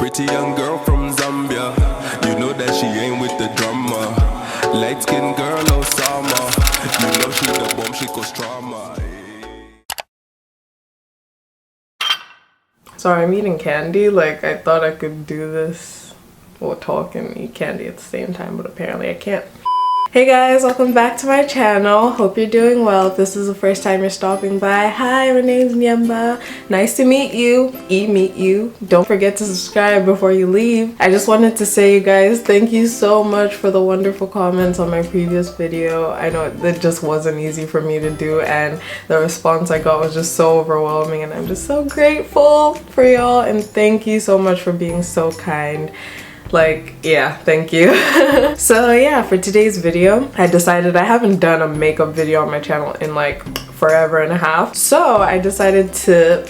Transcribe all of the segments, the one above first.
Pretty young girl from Zambia. You know that she ain't with the drama. Light skin girl, Osama. You know she the bomb, she cause trauma. Sorry, I'm eating candy. Like, I thought I could do this or talk and eat candy at the same time, but apparently I can't. Hey guys, welcome back to my channel. Hope you're doing well. If this is the first time you're stopping by, hi, my name's Nyemba. Nice to meet you. Meet you. Don't forget to subscribe before you leave. I just wanted to say, you guys, thank you so much for the wonderful comments on my previous video. I know it just wasn't easy for me to do, and the response I got was just so overwhelming, and I'm just so grateful for y'all, and thank you so much for being so kind. Like, yeah, thank you. So yeah, for today's video, I decided I haven't done a makeup video on my channel in like forever and a half. So I decided to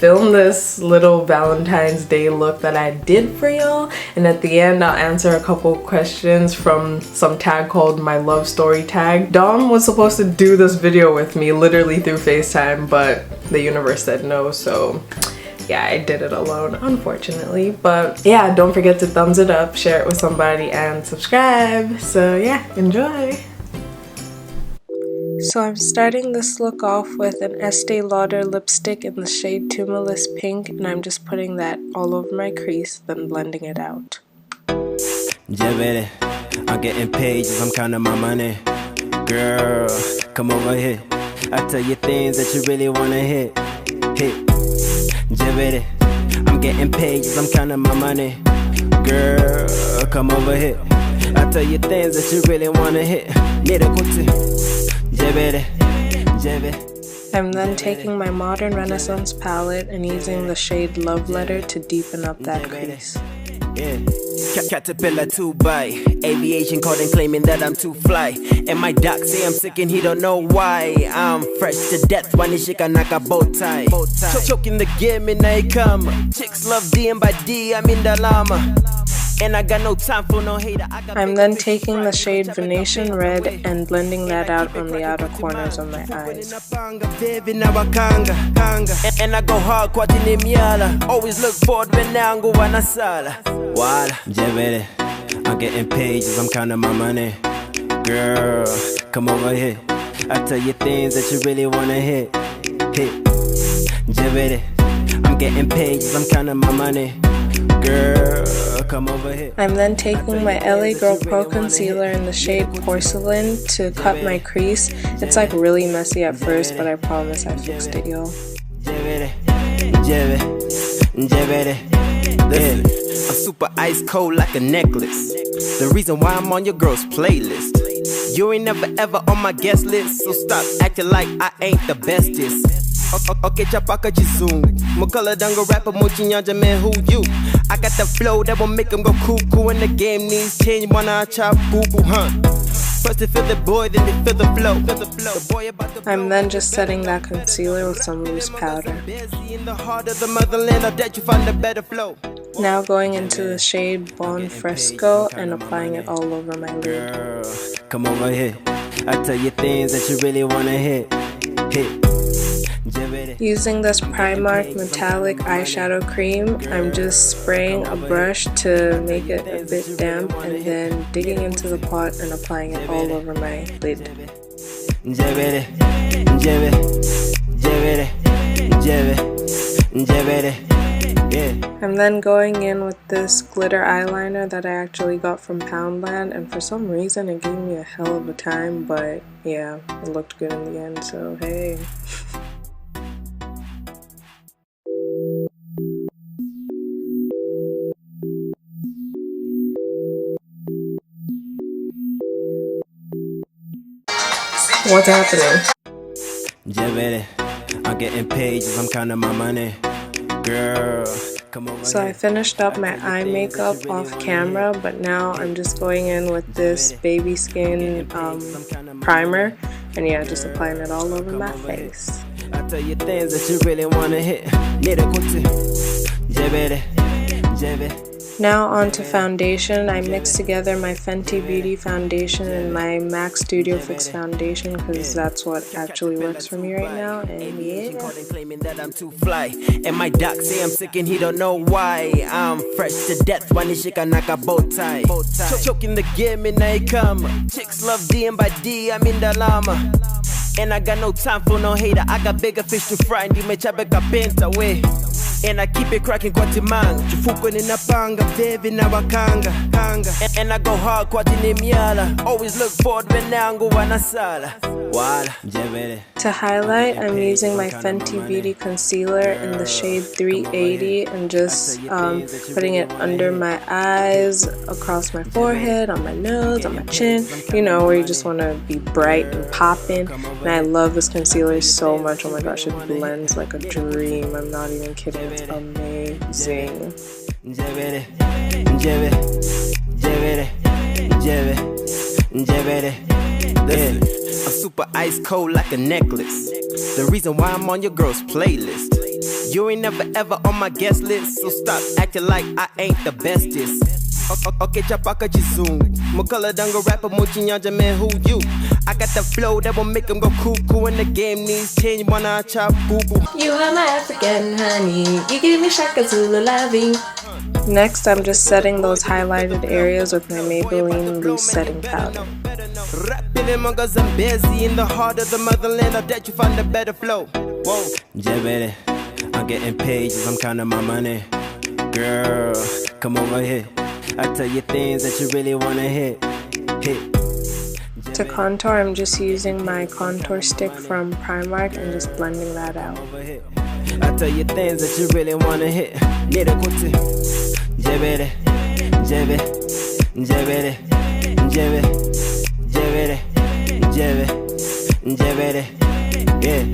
film this little Valentine's Day look that I did for y'all. And at the end, I'll answer a couple questions from some tag called My Love Story tag. Dom was supposed to do this video with me literally through FaceTime, but the universe said no, so yeah, I did it alone, unfortunately. But yeah, don't forget to thumbs it up, share it with somebody, and subscribe. So yeah, enjoy. So I'm starting this look off with an Estee Lauder lipstick in the shade Tumulous Pink, and I'm just putting that all over my crease, then blending it out. Yeah, baby, I'm getting paid, I'm counting my money. Girl, come over here. I tell you things that you really wanna hit. Jibity, I'm getting paid, I'm counting my money. Girl, come over here. I tell you things that you really wanna hit. I'm then taking my Modern Renaissance palette and using the shade Love Letter to deepen up that crease. Yeah. Caterpillar 2x aviation caught and claiming that I'm too fly. And my doc say I'm sick and he don't know why. I'm fresh to death when he shake a knock a bow tie. Choking the game and I come. Chicks love D and by D I'm in the llama. And I got no time for no hater. I'm then taking the shade Venetian Red and blending that out on the outer corners of my eyes. And I go hard quatting miala. Always look forward when I go on a sala. Wala, jebere, I'm getting paid, I'm counting my money. Girl, come over here. I tell you things that you really wanna hit. Jebere, I'm getting paid, I'm counting my money. Girl, come over here. I'm then taking my LA Girl Pro Concealer in the shade Porcelain to cut my crease. It's like really messy at first, but I promise I fixed it, y'all. Listen, I'm super ice cold like a necklace. The reason why I'm on your girl's playlist. You ain't never ever on my guest list, so stop acting like I ain't the bestest. Okay, chapaka chizoom. Mukala dango rapper muchinyanja man, who you? I got the flow that will make them go cuckoo. And the game needs change, wanna chop boo-boo, huh? First they feel the boy, then they feel the flow. I'm then just setting that concealer with some loose powder. Now going into the shade Bon Fresco and applying it all over my lid. Girl, come over here. I tell you things that you really wanna hit. Using this Primark metallic eyeshadow cream, I'm just spraying a brush to make it a bit damp and then digging into the pot and applying it all over my lid. I'm then going in with this glitter eyeliner that I actually got from Poundland, and for some reason it gave me a hell of a time, but yeah, it looked good in the end, so hey. What's happening? I'm getting paid, I'm counting my money. Girl, come over. So I finished up my eye makeup off camera, but now I'm just going in with this baby skin primer, and yeah, just applying it all over my face. I tell you things that you really wanna hit. Now on to foundation. I mixed together my Fenty Beauty foundation and my MAC Studio Fix foundation because that's what actually works for me right now. And yeah. Claiming that I'm too fly. And my doc say I'm sick and he don't know why. I'm fresh to death when he shake a naka bow tie. Choking the game and I come. Chicks love D and by D, I'm in the llama. And I got no time for no hater. I got bigger fish to fry and me chabeka paint away. And I keep it cracking kwa timanga. Chufuko ninapanga, vevi na wakanga. And I go hard kwa tinimiala. Always look forward when nangu wanasala. Wala, jebele. To highlight, I'm using my Fenty Beauty Concealer in the shade 380 and just putting it under my eyes, across my forehead, on my nose, on my chin. You know, where you just want to be bright and popping. And I love this concealer so much. Oh my gosh, it blends like a dream. I'm not even kidding. It's amazing. Jebele, jebele, jebele, jebele, jebele. Listen. I'm super ice cold like a necklace. The reason why I'm on your girl's playlist. You ain't never ever on my guest list, so stop acting like I ain't the bestest. Okay, chapaka chizoom. Mukala dango rapper muchinyanja man, who you? I got the flow that will make him go cuckoo. And the game needs change when I chop boo boo. You are my African honey. You give me Shaka Zulu loving. Next, I'm just setting those highlighted areas with my Maybelline loose setting powder. Rapping among Zambezi in the heart of the motherland. I bet you find a better flow. Whoa, Jebele, I'm getting paid as I'm counting my money. Girl, come over here. I tell you things that you really wanna hit. To contour, I'm just using my contour stick from Primark and just blending that out. I tell you things that you really wanna hit. Jebele, jebele, jebele, jebele, jebele, jebele, jebele, yeah.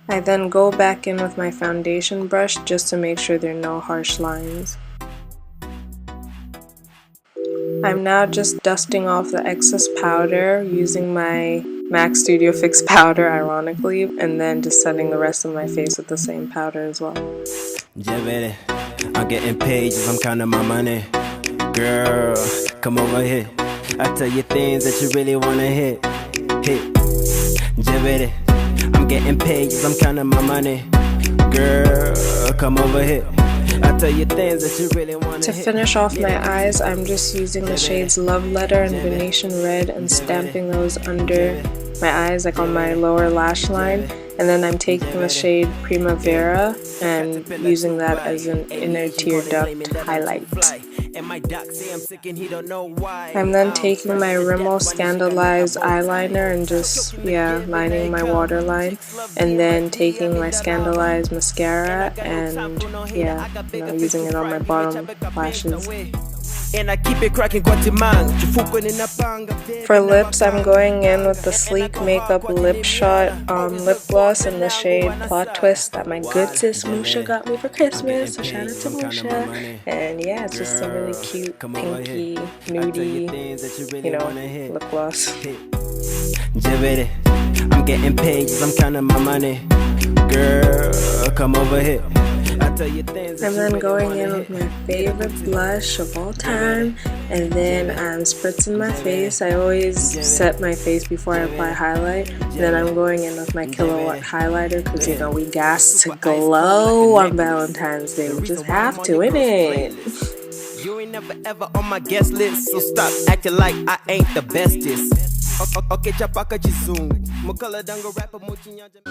I then go back in with my foundation brush just to make sure there are no harsh lines. I'm now just dusting off the excess powder using my MAC Studio Fix powder, ironically, and then just setting the rest of my face with the same powder as well. Jebele, I'm getting paid as I'm counting my money. Girl, come over here. I tell you things that you really wanna hit. Jebele, I'm getting paid as I'm counting my money. Girl, come over here. I tell you things that you really want to finish off my eyes. I'm just using the shades Love Letter and Venetian Red and stamping those under my eyes, like on my lower lash line. And then I'm taking the shade Primavera and using that as an inner tear duct highlight. I'm then taking my Rimmel Scandalize eyeliner and just, lining my waterline. And then taking my Scandalize mascara and, using it on my bottom lashes. And I keep it cracking kwa timanga. For lips, I'm going in with the Sleek Makeup Lipshot lip gloss in the shade Plot Twist that my good sis Musha got me for Christmas. So shout out to Musha. And yeah, it's just a really cute, pinky, nudie, lip gloss. Jebele, I'm getting paid as I'm counting my money. Girl, come over here. I'm then going in with my favorite blush of all time, and then I'm spritzing my face. I always set my face before I apply highlight, and then I'm going in with my Killawatt highlighter because we got to glow on Valentine's Day. We just have to, innit? You ain't never ever on my guest list, so stop acting like I ain't the bestest. Okay, chapaka chizoom. Mukala dango rapper muchinyanja.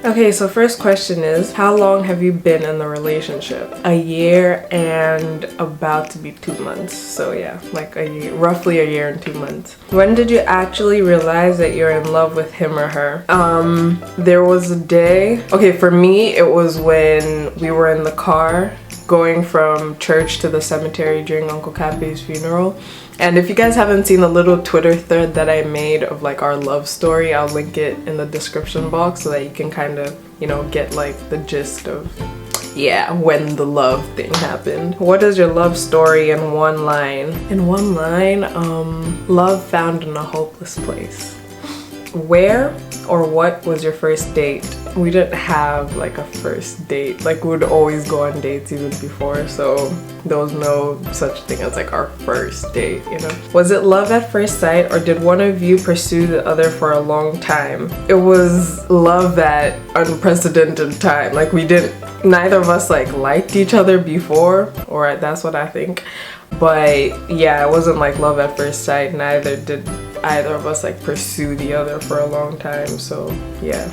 Okay, so first question is, how long have you been in the relationship? A year and about to be 2 months. So yeah, like a year, roughly a year and 2 months. When did you actually realize that you're in love with him or her? There was a day, okay, for me, it was when we were in the car going from church to the cemetery during Uncle Cappy's funeral. And if you guys haven't seen the little Twitter thread that I made of like our love story, I'll link it in the description box so that you can kind of, you know, get like the gist of, yeah, when the love thing happened. What is your love story in one line? In one line, love found in a hopeless place. Where or what was your first date? We didn't have like a first date. Like we would always go on dates even before, so there was no such thing as like our first date, you know? Was it love at first sight or did one of you pursue the other for a long time? It was love at unprecedented time. Like neither of us like liked each other before, or that's what I think. But yeah, it wasn't like love at first sight. Neither did either of us like pursue the other for a long time, so yeah.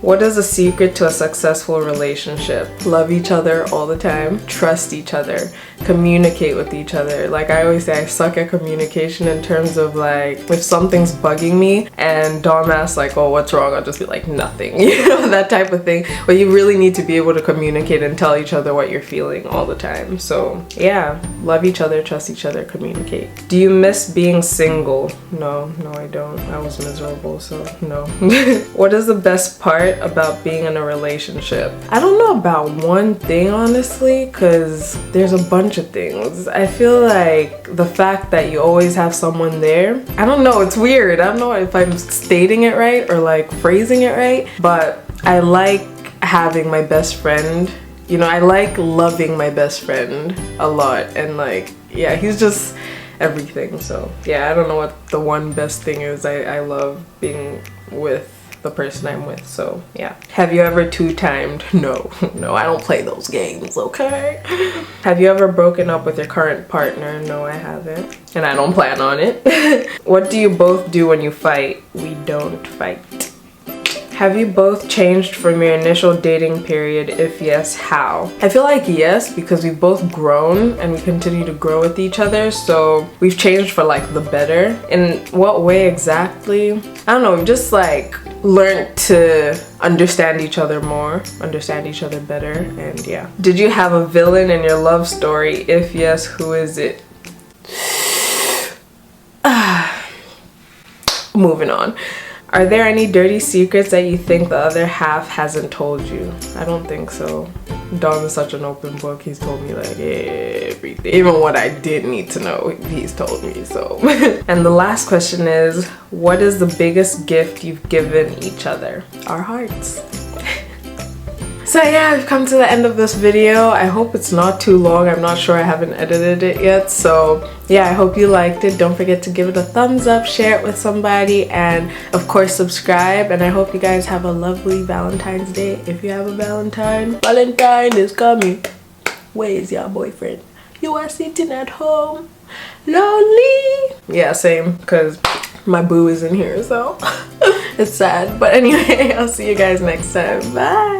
What is the secret to a successful relationship? Love each other all the time, trust each other, communicate with each other. Like I always say, I suck at communication in terms of like if something's bugging me and Dom asks like, oh, what's wrong? I'll just be like, nothing, you know, that type of thing. But you really need to be able to communicate and tell each other what you're feeling all the time. So yeah, love each other, trust each other, communicate. Do you miss being single? No, I don't. I was miserable, so no. What is the best part about being in a relationship? I don't know about one thing, honestly, because there's a bunch of things. I feel like the fact that you always have someone there, I don't know, it's weird. I don't know if I'm stating it right or like phrasing it right, but I like having my best friend. You know, I like loving my best friend a lot, and like, yeah, he's just everything. So yeah, I don't know what the one best thing is. I love being with the person I'm with, so yeah. Have you ever two-timed? No, I don't play those games, okay? Have you ever broken up with your current partner? No, I haven't, and I don't plan on it. What do you both do when you fight? We don't fight. Have you both changed from your initial dating period? If yes, how? I feel like yes, because we've both grown and we continue to grow with each other, so we've changed for like the better. In what way exactly? I don't know, we've just like learned to understand each other more, understand each other better, and yeah. Did you have a villain in your love story? If yes, who is it? Moving on. Are there any dirty secrets that you think the other half hasn't told you? I don't think so. Dom is such an open book. He's told me like everything. Even what I did need to know, he's told me, so. And the last question is, what is the biggest gift you've given each other? Our hearts. So yeah, I've come to the end of this video. I hope it's not too long. I'm not sure, I haven't edited it yet. So yeah, I hope you liked it. Don't forget to give it a thumbs up, share it with somebody, and of course subscribe. And I hope you guys have a lovely Valentine's Day. If you have a Valentine, Valentine is coming. Where is your boyfriend? You are sitting at home, lonely. Yeah, same, because my boo is in here, so it's sad. But anyway, I'll see you guys next time. Bye.